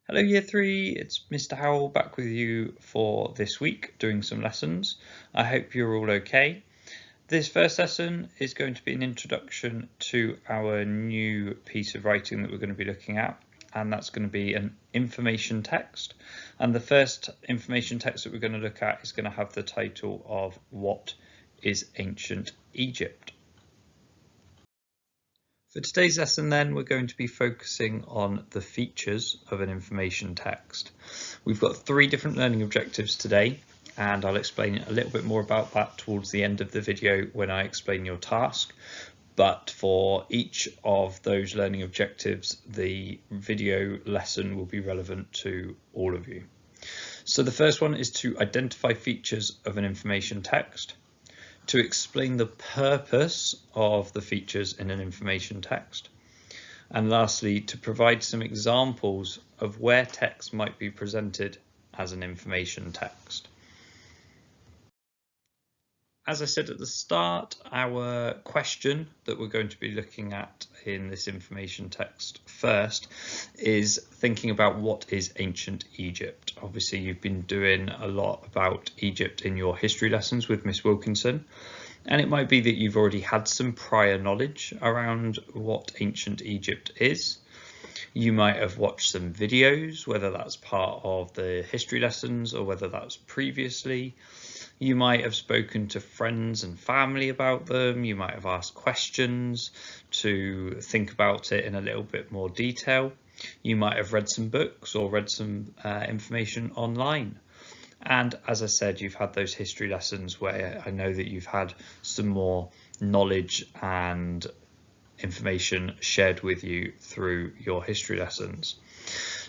Hello Year 3, it's Mr. Howell back with you for this week doing some lessons. I hope you're all okay. This first lesson is going to be an introduction to our new piece of writing that we're going to be looking at, and that's going to be an information text. And the first information text that we're going to look at is going to have the title of What is Ancient Egypt? For today's lesson then, we're going to be focusing on the features of an information text. We've got 3 different learning objectives today, and I'll explain a little bit more about that towards the end of the video when I explain your task. But for each of those learning objectives, the video lesson will be relevant to all of you. So the first one is to identify features of an information text, to explain the purpose of the features in an information text, and lastly, to provide some examples of where text might be presented as an information text. As I said at the start, our question that we're going to be looking at in this information text first is thinking about what is ancient Egypt. Obviously, you've been doing a lot about Egypt in your history lessons with Miss Wilkinson, and it might be that you've already had some prior knowledge around what ancient Egypt is. You might have watched some videos, whether that's part of the history lessons or whether that's previously. You might have spoken to friends and family about them. You might have asked questions to think about it in a little bit more detail. You might have read some books or read some information online. And as I said, you've had those history lessons where I know that you've had some more knowledge and information shared with you through your history lessons.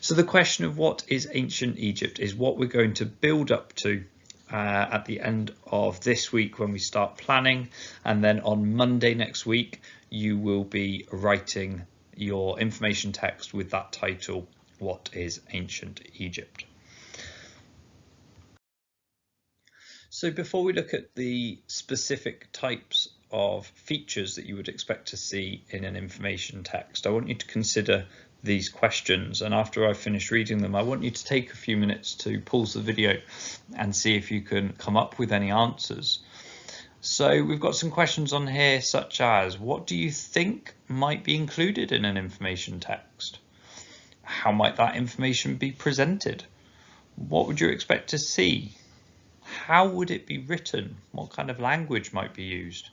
So the question of what is ancient Egypt is what we're going to build up to at the end of this week when we start planning, and then on Monday next week you will be writing your information text with that title, What is Ancient Egypt? So before we look at the specific types of features that you would expect to see in an information text, I want you to consider these questions, and after I've finished reading them, I want you to take a few minutes to pause the video and see if you can come up with any answers. So we've got some questions on here such as, what do you think might be included in an information text? How might that information be presented? What would you expect to see? How would it be written? What kind of language might be used?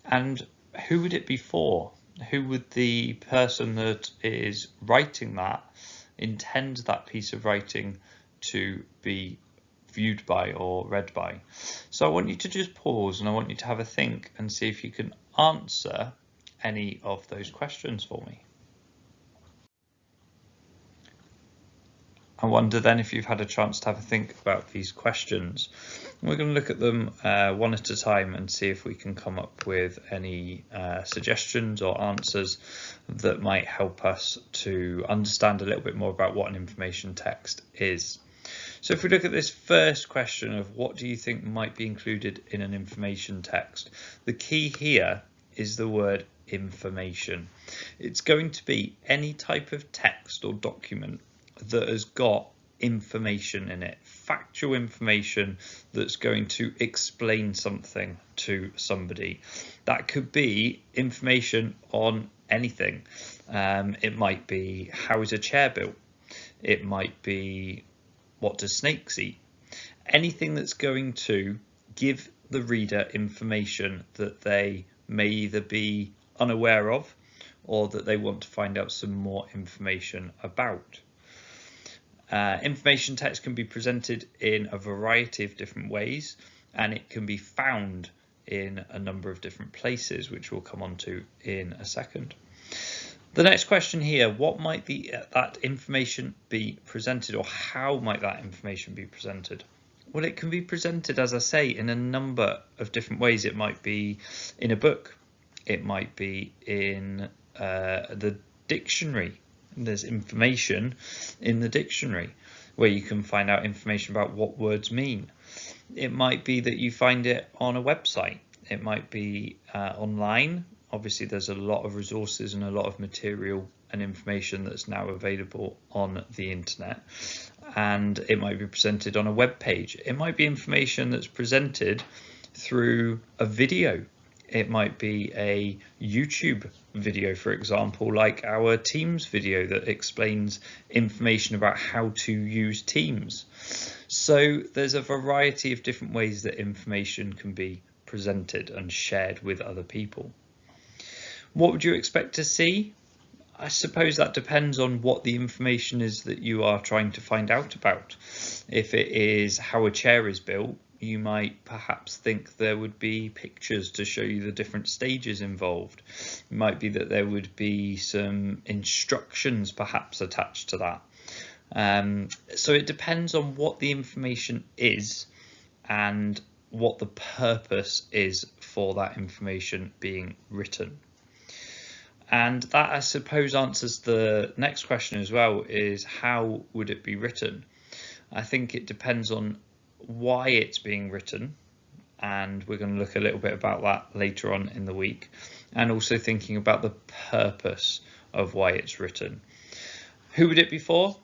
And who would it be for? Who would the person that is writing that intend that piece of writing to be viewed by or read by? So I want you to just pause and I want you to have a think and see if you can answer any of those questions for me. I wonder then if you've had a chance to have a think about these questions. We're going to look at them one at a time and see if we can come up with any suggestions or answers that might help us to understand a little bit more about what an information text is. So if we look at this first question of what do you think might be included in an information text, the key here is the word information. It's going to be any type of text or document that has got information in it, factual information that's going to explain something to somebody. That could be information on anything. It might be, how is a chair built? It might be, what do snakes eat? Anything that's going to give the reader information that they may either be unaware of or that they want to find out some more information about. Information text can be presented in a variety of different ways, and it can be found in a number of different places, which we'll come on to in a second. The next question here, what might that information be presented, or how might that information be presented? Well, it can be presented, as I say, in a number of different ways. It might be in a book, it might be in the dictionary. There's information in the dictionary where you can find out information about what words mean. It might be that you find it on a website. It might be online. Obviously, there's a lot of resources and a lot of material an information that's now available on the internet, and it might be presented on a web page. It might be information that's presented through a video. It might be a YouTube video, for example, like our Teams video that explains information about how to use Teams. So there's a variety of different ways that information can be presented and shared with other people. What would you expect to see? I suppose that depends on what the information is that you are trying to find out about. If it is how a chair is built, you might perhaps think there would be pictures to show you the different stages involved. It might be that there would be some instructions perhaps attached to that. So it depends on what the information is and what the purpose is for that information being written. And that, I suppose, answers the next question as well, is how would it be written? I think it depends on why it's being written, and we're going to look a little bit about that later on in the week, and also thinking about the purpose of why it's written. Who would it be for?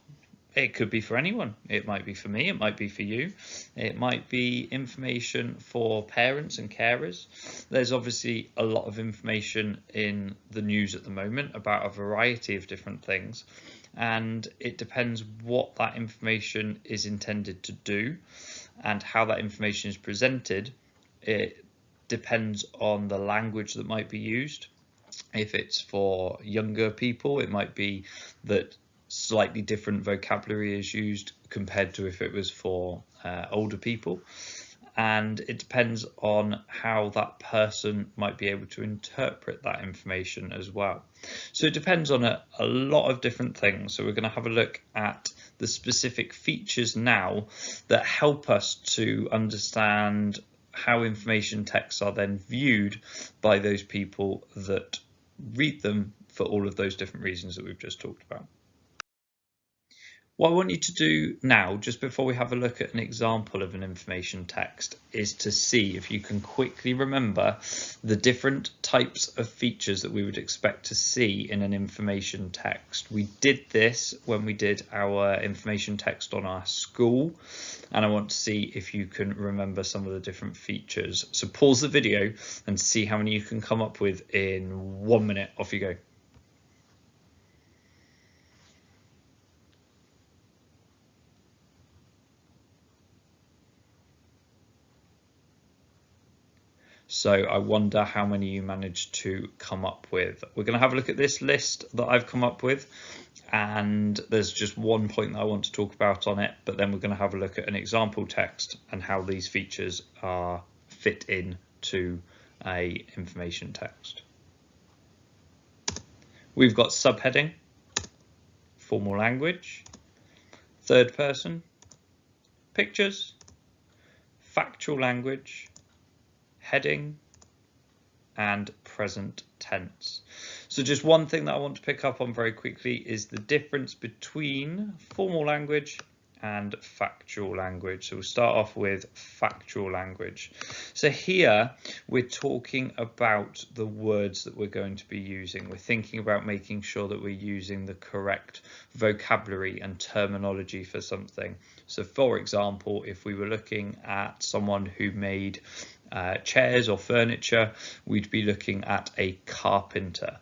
It could be for anyone. It might be for me, it might be for you. It might be information for parents and carers. There's obviously a lot of information in the news at the moment about a variety of different things, and it depends what that information is intended to do and how that information is presented. It depends on the language that might be used. If it's for younger people, it might be that slightly different vocabulary is used compared to if it was for older people, and it depends on how that person might be able to interpret that information as well. So it depends on a lot of different things. So we're going to have a look at the specific features now that help us to understand how information texts are then viewed by those people that read them for all of those different reasons that we've just talked about. What I want you to do now, just before we have a look at an example of an information text, is to see if you can quickly remember the different types of features that we would expect to see in an information text. We did this when we did our information text on our school, and I want to see if you can remember some of the different features. So pause the video and see how many you can come up with in 1 minute. Off you go. So I wonder how many you managed to come up with. We're going to have a look at this list that I've come up with, and there's just one point that I want to talk about on it, but then we're going to have a look at an example text and how these features are fit in to a information text. We've got subheading, formal language, third person, pictures, factual language, heading, and present tense. So just one thing that I want to pick up on very quickly is the difference between formal language and factual language. So we'll start off with factual language. So here we're talking about the words that we're going to be using. We're thinking about making sure that we're using the correct vocabulary and terminology for something. So for example, if we were looking at someone who made chairs or furniture, we'd be looking at a carpenter.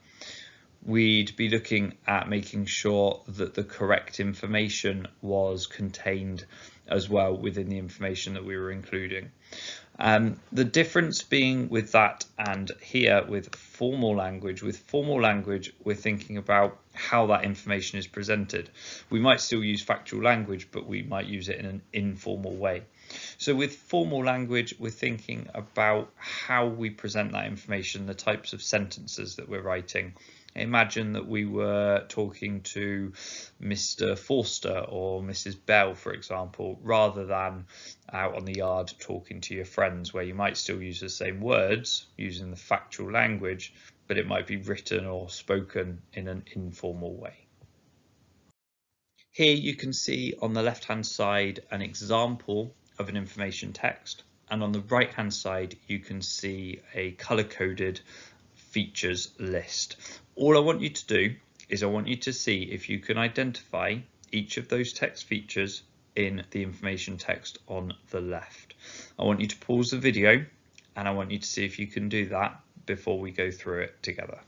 We'd be looking at making sure that the correct information was contained as well within the information that we were including. The difference being with that and here with formal language, we're thinking about how that information is presented. We might still use factual language, but we might use it in an informal way. So with formal language, we're thinking about how we present that information, the types of sentences that we're writing. Imagine that we were talking to Mr. Forster or Mrs. Bell, for example, rather than out on the yard talking to your friends, where you might still use the same words using the factual language, but it might be written or spoken in an informal way. Here you can see on the left-hand side an example of an information text, and on the right-hand side you can see a color-coded features list. All I want you to do is I want you to see if you can identify each of those text features in the information text on the left. I want you to pause the video and I want you to see if you can do that before we go through it together.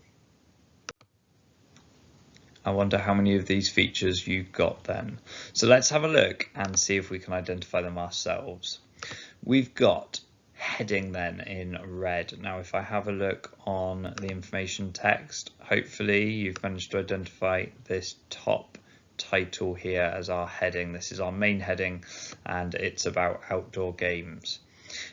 I wonder how many of these features you got then. So let's have a look and see if we can identify them ourselves. We've got heading then in red. Now if I have a look on the information text, hopefully you've managed to identify this top title here as our heading. This is our main heading and it's about outdoor games.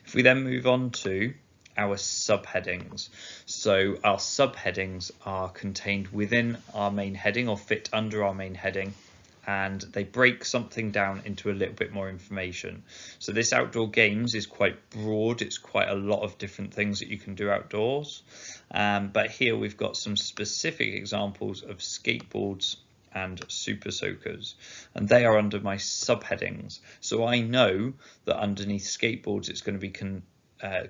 If we then move on to our subheadings, so our subheadings are contained within our main heading or fit under our main heading, and they break something down into a little bit more information. So this outdoor games is quite broad, it's quite a lot of different things that you can do outdoors, but here we've got some specific examples of skateboards and super soakers, and they are under my subheadings. So I know that underneath skateboards it's going to be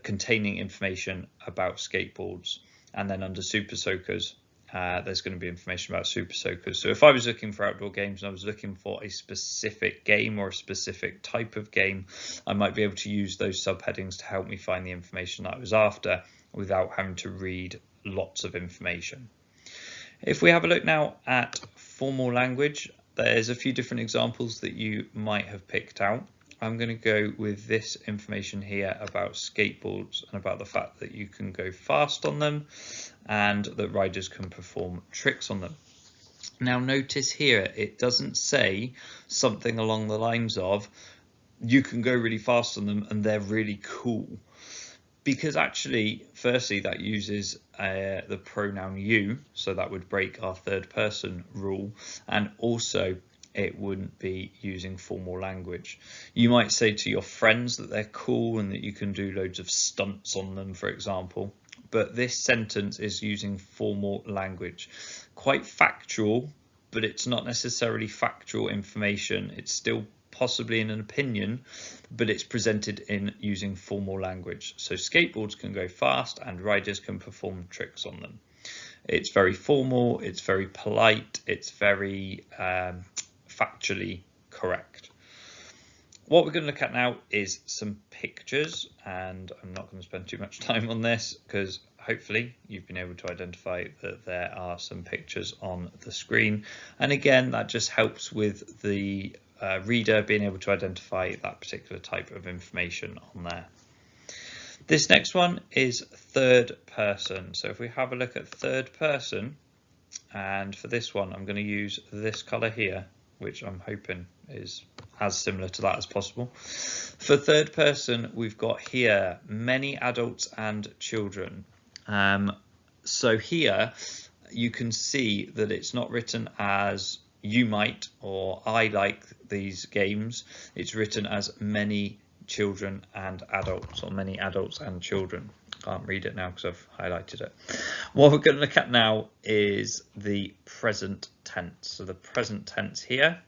containing information about skateboards, and then under super soakers there's going to be information about super soakers. So if I was looking for outdoor games and I was looking for a specific game or a specific type of game, I might be able to use those subheadings to help me find the information that I was after without having to read lots of information. If we have a look now at formal language, there's a few different examples that you might have picked out. I'm going to go with this information here about skateboards and about the fact that you can go fast on them and that riders can perform tricks on them. Now notice here it doesn't say something along the lines of you can go really fast on them and they're really cool, because actually firstly that uses the pronoun you, so that would break our third person rule, and also it wouldn't be using formal language. You might say to your friends that they're cool and that you can do loads of stunts on them, for example, but this sentence is using formal language. Quite factual, but it's not necessarily factual information. It's still possibly in an opinion, but it's presented in using formal language. So skateboards can go fast and riders can perform tricks on them. It's very formal, it's very polite, it's very factually correct. What we're going to look at now is some pictures, and I'm not going to spend too much time on this because hopefully you've been able to identify that there are some pictures on the screen, and again that just helps with the reader being able to identify that particular type of information on there. This next one is third person. So if we have a look at third person, and for this one I'm going to use this colour here, which I'm hoping is as similar to that as possible. For third person, we've got here many adults and children. So here you can see that it's not written as you might or I like these games. It's written as many children and adults, or many adults and children. Can't read it now because I've highlighted it. What we're going to look at now is the present tense. So the present tense here,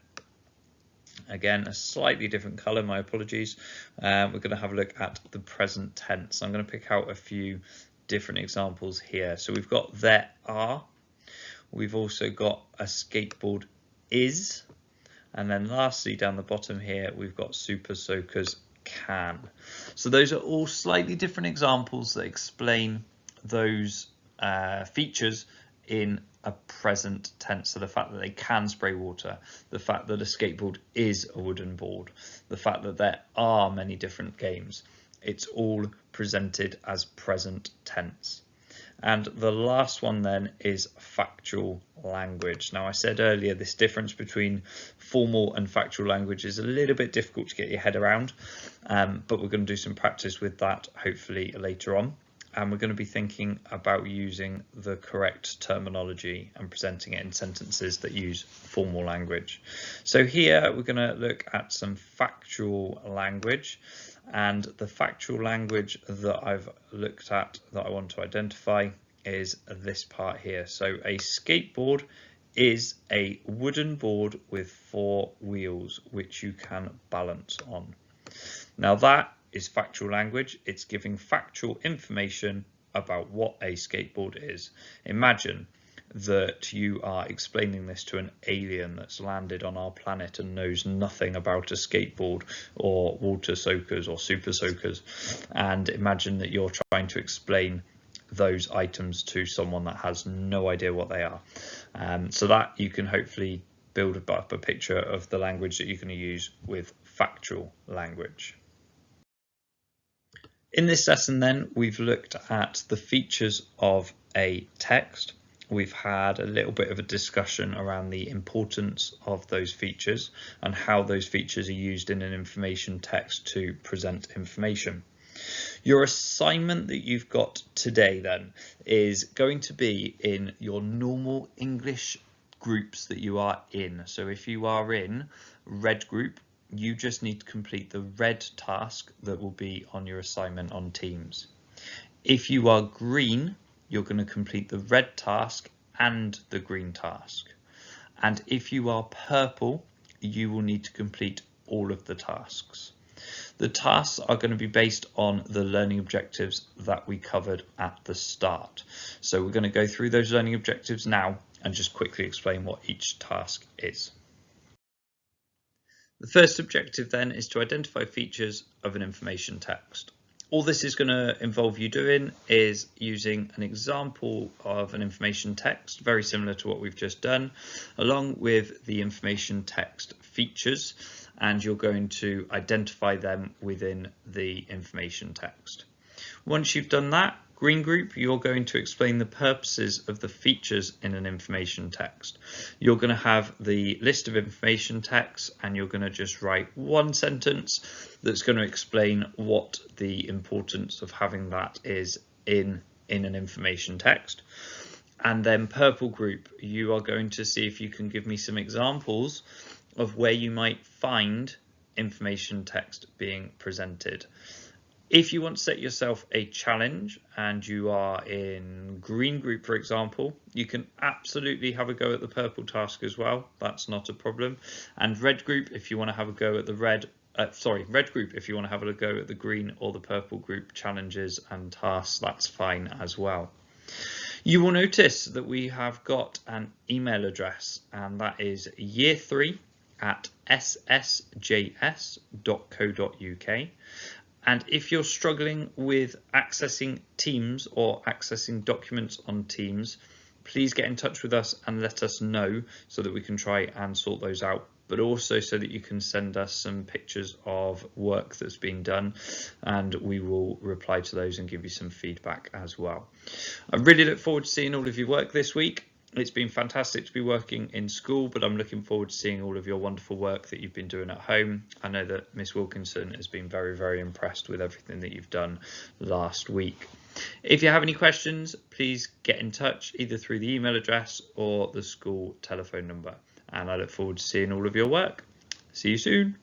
again a slightly different colour, my apologies. We're going to have a look at the present tense. I'm going to pick out a few different examples here. So we've got there are, we've also got a skateboard is, and then lastly down the bottom here we've got super soakers can. So those are all slightly different examples that explain those features in a present tense. So the fact that they can spray water, the fact that a skateboard is a wooden board, the fact that there are many different games, it's all presented as present tense. And the last one then is factual language. Now I said earlier this difference between formal and factual language is a little bit difficult to get your head around, but we're going to do some practice with that hopefully later on. And we're going to be thinking about using the correct terminology and presenting it in sentences that use formal language. So here we're going to look at some factual language, and the factual language that I've looked at that I want to identify is this part here. So a skateboard is a wooden board with 4 wheels which you can balance on. Now that is factual language. It's giving factual information about what a skateboard is. Imagine that you are explaining this to an alien that's landed on our planet and knows nothing about a skateboard or water soakers or super soakers, and imagine that you're trying to explain those items to someone that has no idea what they are. So that you can hopefully build up a picture of the language that you're going to use with factual language. In this lesson then, we've looked at the features of a text. We've had a little bit of a discussion around the importance of those features and how those features are used in an information text to present information. Your assignment that you've got today then is going to be in your normal English groups that you are in. So if you are in red group, you just need to complete the red task that will be on your assignment on Teams. If you are green, you're going to complete the red task and the green task. And if you are purple, you will need to complete all of the tasks. The tasks are going to be based on the learning objectives that we covered at the start. So we're going to go through those learning objectives now and just quickly explain what each task is. The first objective then is to identify features of an information text. All this is going to involve you doing is using an example of an information text, very similar to what we've just done, along with the information text features, and you're going to identify them within the information text. Once you've done that, green group, you're going to explain the purposes of the features in an information text. You're going to have the list of information text and you're going to just write one sentence that's going to explain what the importance of having that is in an information text. And then purple group, you are going to see if you can give me some examples of where you might find information text being presented. If you want to set yourself a challenge and you are in green group, for example, you can absolutely have a go at the purple task as well. That's not a problem. And red group, if you want to have a go at the red group, if you want to have a go at the green or the purple group challenges and tasks, that's fine as well. You will notice that we have got an email address, and that is year3@ssjs.co.uk. And if you're struggling with accessing Teams or accessing documents on Teams, please get in touch with us and let us know so that we can try and sort those out, but also so that you can send us some pictures of work that's been done, and we will reply to those and give you some feedback as well. I really look forward to seeing all of your work this week. It's been fantastic to be working in school, but I'm looking forward to seeing all of your wonderful work that you've been doing at home. I know that Miss Wilkinson has been very, very impressed with everything that you've done last week. If you have any questions, please get in touch either through the email address or the school telephone number. And I look forward to seeing all of your work. See you soon.